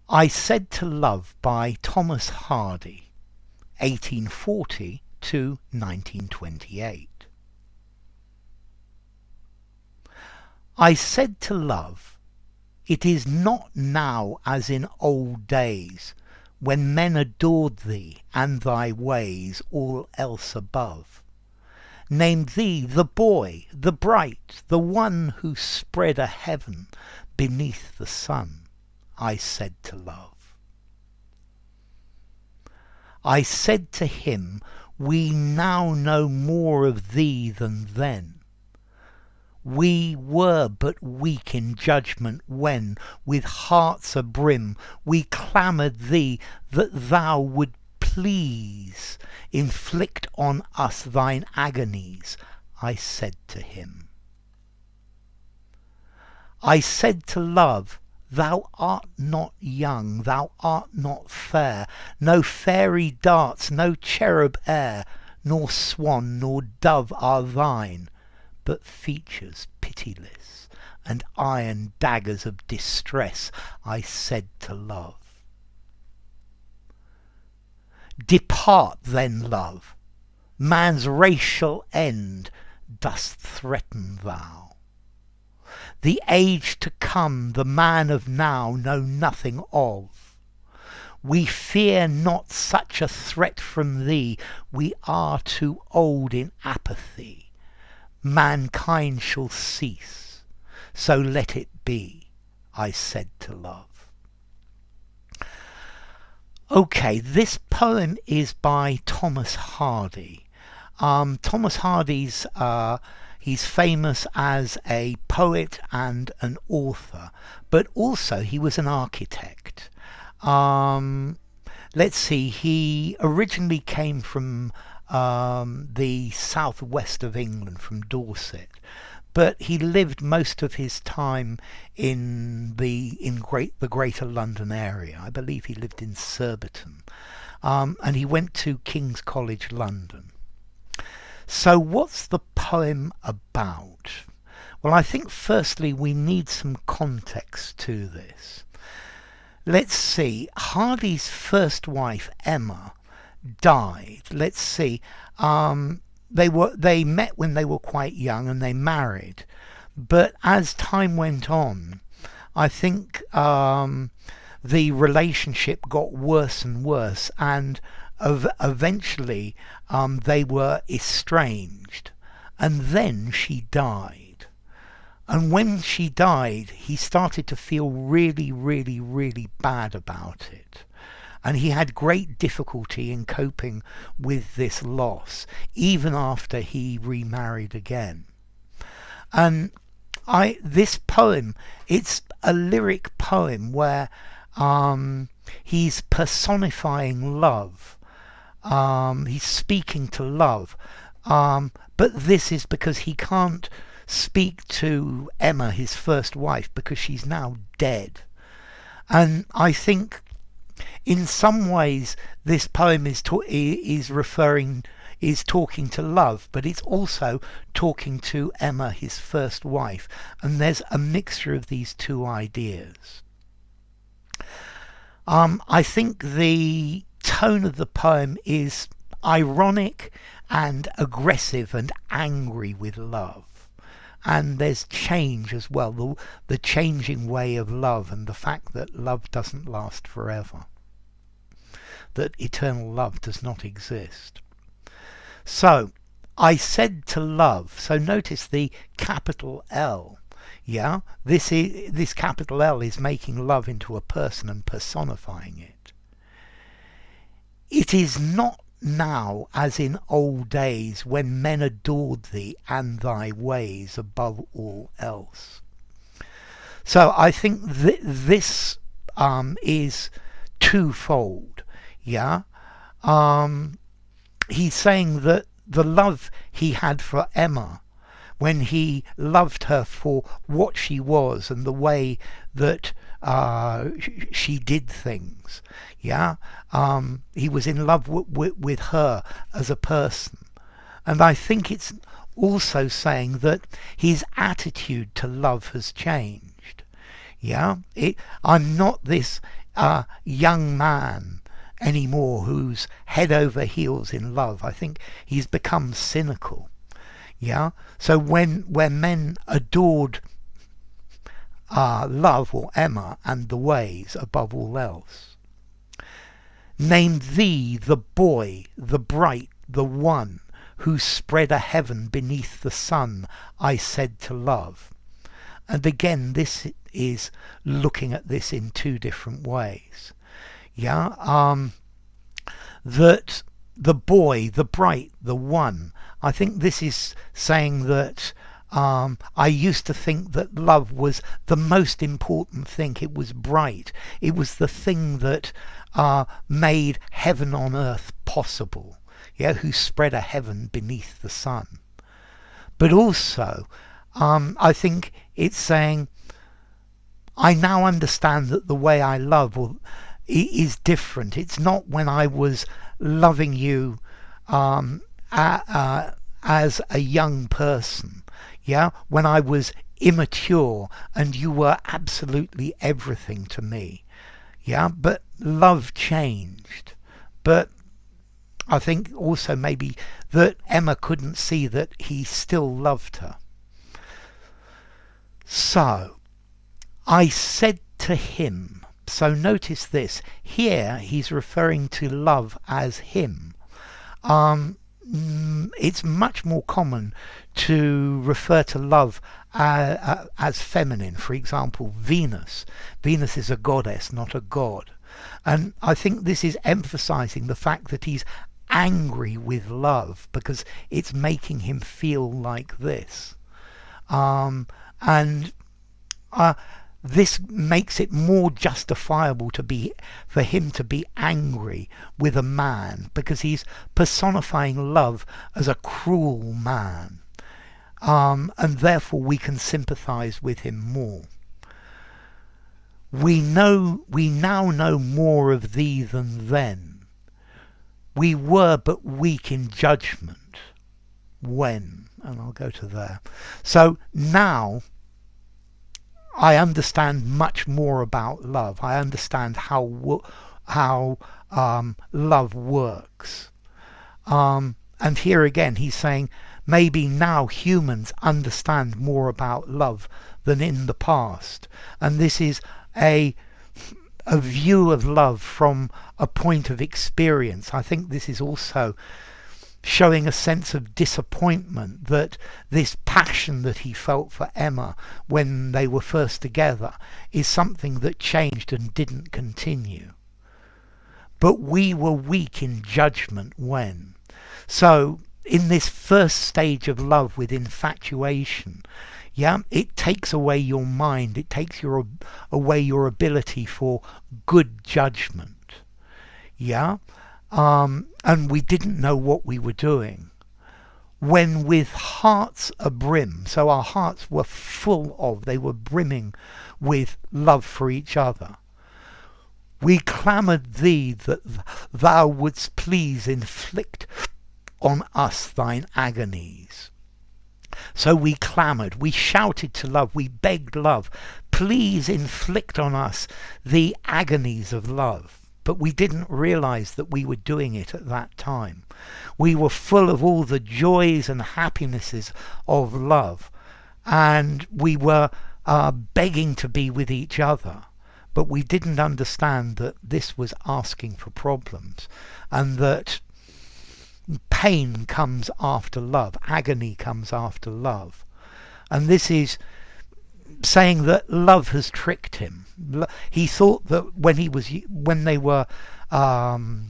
I Said to Love by Thomas Hardy, 1840 to 1928. I said to love, it is not now as in old days, when men adored thee and thy ways all else above, named thee the boy, the bright, the one who spread a heaven beneath the sun. I said to love. I said to him, we now know more of thee than then. We were but weak in judgment when, with hearts abrim, we clamoured thee that thou would please inflict on us thine agonies. I said to him. I said to love, thou art not young, thou art not fair, no faery darts, no cherub air, nor swan nor dove are thine, but features pitiless, and iron daggers of distress. I said to love. Depart then, love, man's racial end dost threaten thou. The age to come, the man of now, know nothing of. We fear not such a threat from thee, we are too old in apathy. Mankind shall cease, so let it be. I said to love. Okay, this poem is by Thomas Hardy. Thomas Hardy's he's famous as a poet and an author, but also he was an architect. Let's see, he originally came from the southwest of England, from Dorset, but he lived most of his time in the greater London area. I believe he lived in Surbiton, and he went to King's College London. So what's the poem about? Well, I think firstly we need some context to this. Let's see, Hardy's first wife, Emma, died. Let's see, they met when they were quite young and they married. But as time went on, I think the relationship got worse and worse, and eventually they were estranged, and then she died. And when she died, he started to feel really, really, really bad about it. And he had great difficulty in coping with this loss, even after he remarried again. And this poem, it's a lyric poem where he's personifying love. He's speaking to love. But this is because he can't speak to Emma, his first wife, because she's now dead. And I think in some ways this poem is talking to love, but it's also talking to Emma, his first wife, and there's a mixture of these two ideas. I think the tone of the poem is ironic and aggressive and angry with love. And there's change as well, the changing way of love, and the fact that love doesn't last forever, that eternal love does not exist. So, I said to love, so notice the capital L. Yeah, this capital L is making love into a person and personifying it. It is not now as in old days, when men adored thee and thy ways above all else. So I think this is twofold. Yeah, he's saying that the love he had for Emma, when he loved her for what she was and the way that she did things, yeah, he was in love with her as a person. And I think it's also saying that his attitude to love has changed. Yeah, I'm not this young man anymore who's head over heels in love. I think he's become cynical. Yeah. So when men adored love or Emma and the ways above all else, named thee the boy, the bright, the one who spread a heaven beneath the sun, I said to love. And again, this is looking at this in two different ways. Yeah, that the boy, the bright, the one. I think this is saying that I used to think that love was the most important thing. It was bright. It was the thing that made heaven on earth possible. Yeah, who spread a heaven beneath the sun. But also, I think it's saying, I now understand that the way I love is different. It's not when I was loving you as a young person, yeah, when I was immature and you were absolutely everything to me, yeah, but love changed. But I think also maybe that Emma couldn't see that he still loved her. So, I said to him, so notice this, here he's referring to love as him. It's much more common to refer to love as feminine. For example, Venus. Venus is a goddess, not a god. And I think this is emphasizing the fact that he's angry with love because it's making him feel like this. This makes it more justifiable for him to be angry with a man, because he's personifying love as a cruel man, and therefore we can sympathize with him more. We now know more of thee than then. We were but weak in judgment when, and I'll go to there. So now I understand much more about love. I understand how love works. And here again, he's saying maybe now humans understand more about love than in the past. And this is a view of love from a point of experience. I think this is also showing a sense of disappointment that this passion that he felt for Emma when they were first together is something that changed and didn't continue. But we were weak in judgment when. So in this first stage of love with infatuation, yeah, it takes away your mind, it takes away your ability for good judgment. Yeah. And we didn't know what we were doing. When with hearts abrim, so our hearts were they were brimming with love for each other, we clamoured thee that thou wouldst please inflict on us thine agonies. So we clamoured, we shouted to love, we begged love, please inflict on us the agonies of love. But we didn't realize that we were doing it at that time. We were full of all the joys and happinesses of love, and we were begging to be with each other. But we didn't understand that this was asking for problems, and that pain comes after love, agony comes after love. And this is saying that love has tricked him. He thought that when they were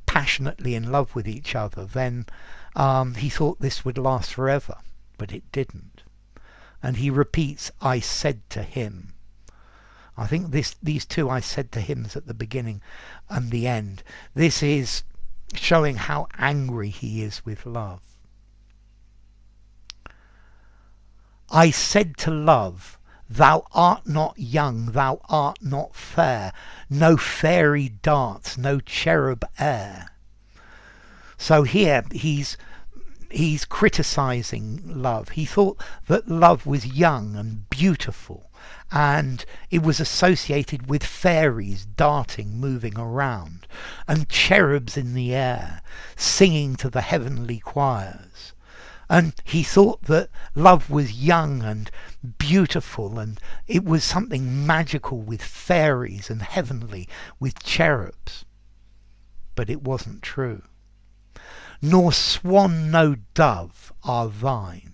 passionately in love with each other, then he thought this would last forever, but it didn't. And he repeats, I said to him. I think these two I said to hims at the beginning and the end. This is showing how angry he is with love. I said to love, thou art not young, thou art not fair, no fairy darts, no cherub air. So here he's criticizing love. He thought that love was young and beautiful, and it was associated with fairies darting, moving around, and cherubs in the air singing to the heavenly choirs. And he thought that love was young and beautiful, and it was something magical with fairies and heavenly with cherubs. But it wasn't true. Nor swan no dove are thine.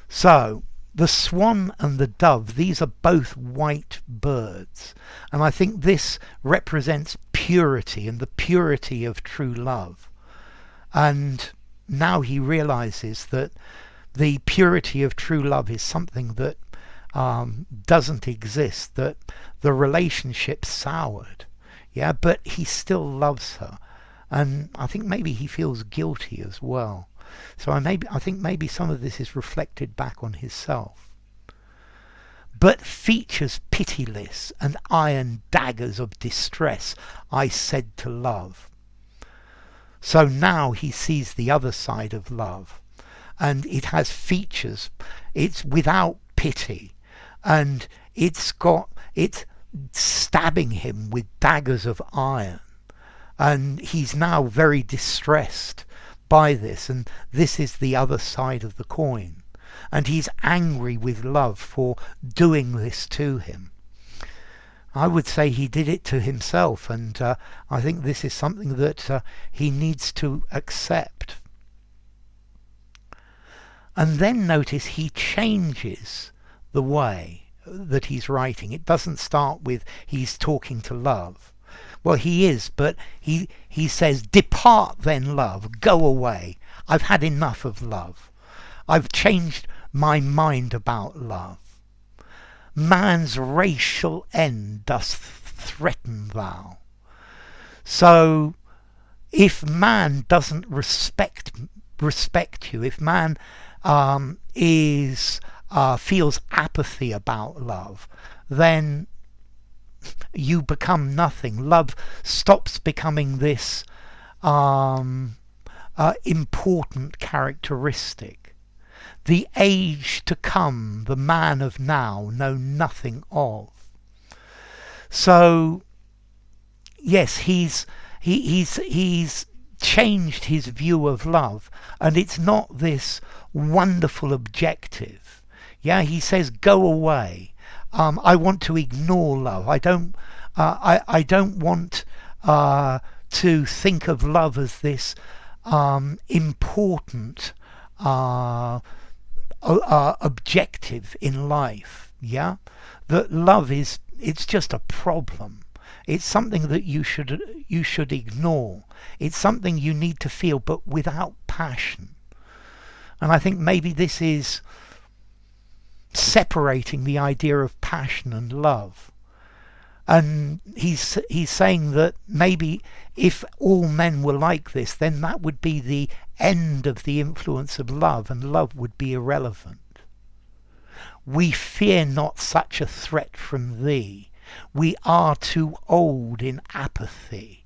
So the swan and the dove, these are both white birds, and I think this represents purity and the purity of true love. And now he realizes that the purity of true love is something that doesn't exist, that the relationship soured. Yeah, but he still loves her, and I think maybe he feels guilty as well. So I think maybe some of this is reflected back on himself. But features pitiless and iron daggers of distress I said to love. So now he sees the other side of love, and it has features. It's without pity, and it's stabbing him with daggers of iron, and he's now very distressed by this, and this is the other side of the coin, and he's angry with love for doing this to him. I would say he did it to himself, and I think this is something that he needs to accept. And then notice he changes the way that he's writing. It doesn't start with he's talking to love. Well, he is, but he says, "Depart then, love, go away. I've had enough of love. I've changed my mind about love. Man's racial end dost threaten thou." So if man doesn't respect you, if man feels apathy about love, then you become nothing. Love stops becoming this important characteristic. The age to come, the man of now, know nothing of. So yes, he's changed his view of love, and it's not this wonderful objective. Yeah, he says, "Go away. I want to ignore love. I don't want to think of love as this important objective in life." Yeah, that love it's just a problem. It's something that you should ignore. It's something you need to feel, but without passion. And I think maybe this is separating the idea of passion and love. And he's saying that maybe if all men were like this, then that would be the end of the influence of love, and love would be irrelevant. "We fear not such a threat from thee. We are too old in apathy."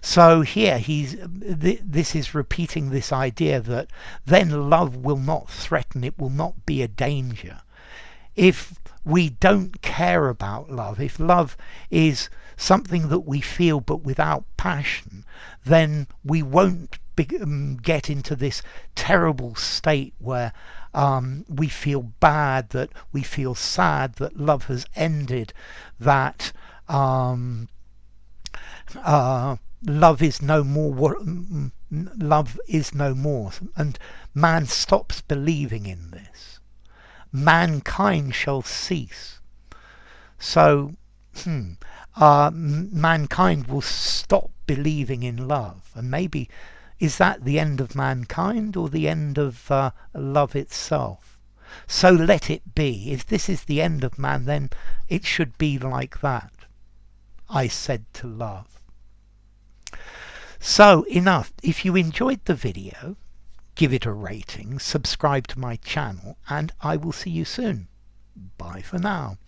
So here this is repeating this idea that then love will not threaten, it will not be a danger. If we don't care about love, if love is something that we feel but without passion, then we won't get into this terrible state where we feel bad, that we feel sad that love has ended, that love is no more, love is no more, and man stops believing in this. Mankind shall cease. So mankind will stop believing in love, and maybe is that the end of mankind or the end of love itself? So let it be. If this is the end of man, then it should be like that. I said to love. So enough. If you enjoyed the video, give it a rating, subscribe to my channel, and I will see you soon. Bye for now.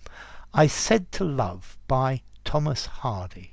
I Said to Love by Thomas Hardy.